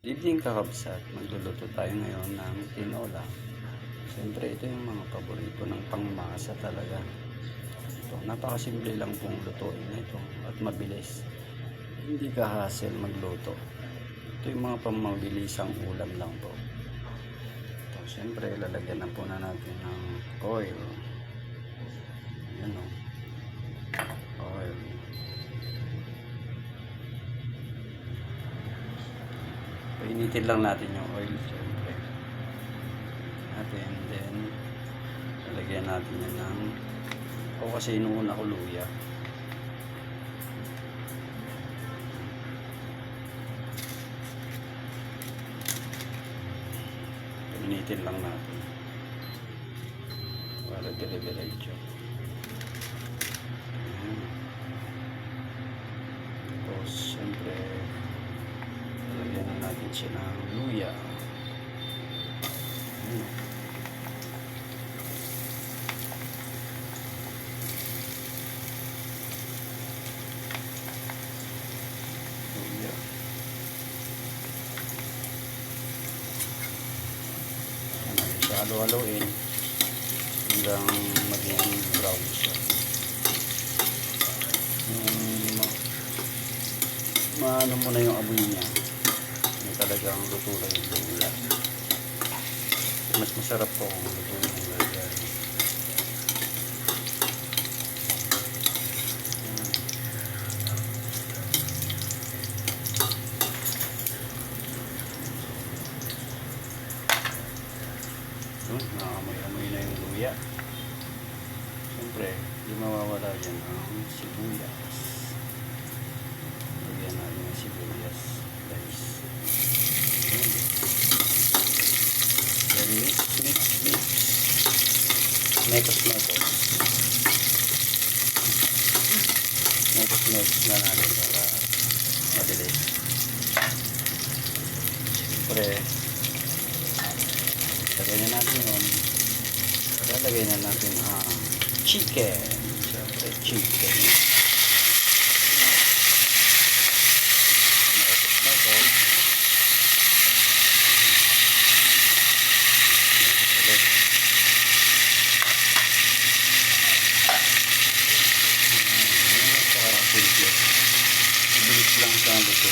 Good evening kakabsat, magluluto tayo ngayon ng tinola. Siyempre ito yung mga paborito ng pangmasa talaga. Ito, napakasimple lang pong lutuin na ito at mabilis. Hindi ka hassle magluto. Ito yung mga pamabilisang ulam lang po. Ito, siyempre lalagyan na po na natin ng oil. Yan o. Oil. Painitin lang natin yung oil syempre natin, then lalagyan natin yan ng kasi inuuna ko luya. Painitin lang natin para dire-diretso. Tapos syempre lalagyan na natin siya ng luya. Luya. Ayan natin siya halo-haloin hanggang maging brown siya. Maano mo na yung amoy niya. Talagang luto lang yung luya. Mas masarap po kung luto yung luya. Nakamoy-amoy na yung luya. Siyempre, hindi mawawala dyan ang sibuyas. Lagyan natin yung sibuyas, guys. Then mix. Mekos na natin para mabilis. Siyempre, lagay na natin yun. Lagay na natin ang chicken. Siyempre, chicken. Bilis lang sa luto.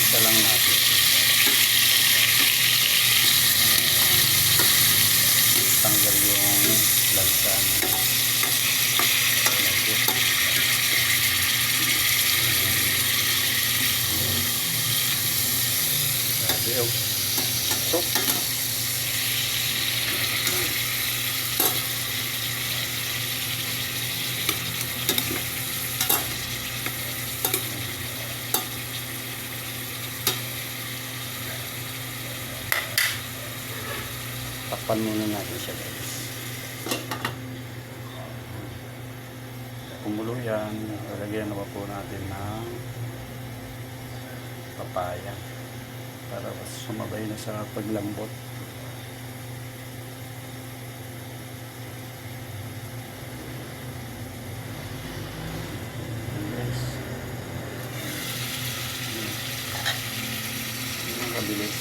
Isa lang natin. Tanggal yung lansa. Grabe yun. So, takpan muna natin siya, guys. Kumulo yan, lalagyan na po natin ng papaya para mas sumabay na sa paglambot. Yes. Yun ang kabilis.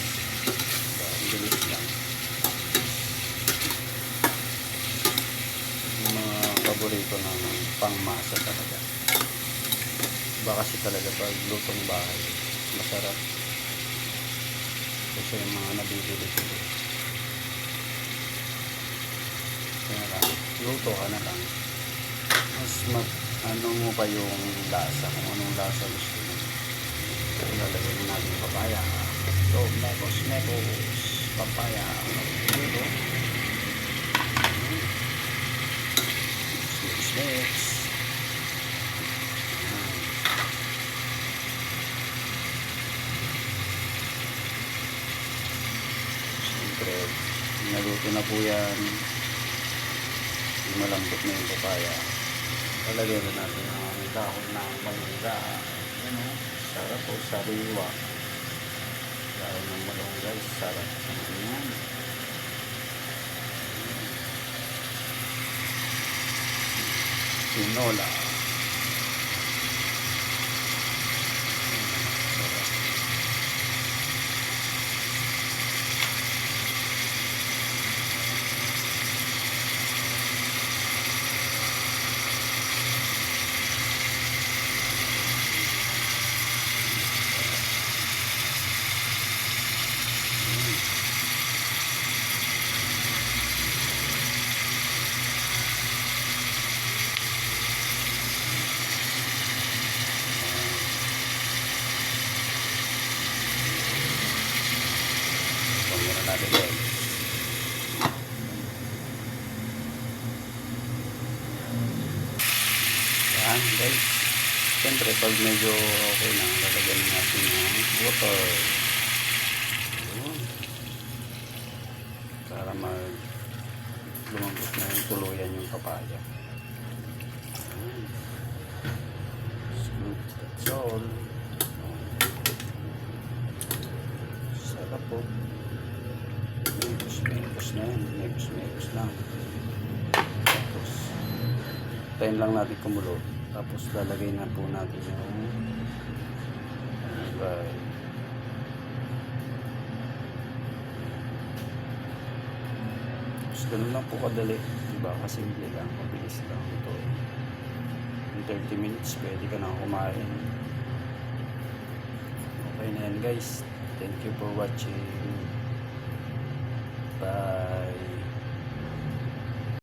Ang bilis lang. Yung mga paborito ng pangmasa talaga. Iba kasi talaga pag lutong bahay masarap kasi yung mga nabibili sila. Kaya lang, luto ka na lang. Mas ano mo pa yung lasa, kung anong lasa gusto mo. So, lalagyan natin papaya. So, mekos, papaya. Dito. Mix. Siyempre, naluto na po yan. Malambot na yung papaya. Lalagyan na natin ang dahon ng malunggay. Yan o, sarap po, sariwa. Dahon ng malunggay, sarap. Yan. tinola. Huwag muna natin guys. Yan guys. Siyempre pag medyo okay na, lalagyan natin ng water. Yun. Para lumambot na yung tuluyan yung papaya. Yan. That's all. Sarap po. Mekos na yan. Mekos lang. Tapos, tayo lang natin kumulo. Tapos, lalagay na po natin yung right. Tapos, ganun lang po kadali. Diba? Kasimple lang. Mabilis lang ito. In 30 minutes, pwede ka na kumain. Okay na yan guys. Thank you for watching. Bye.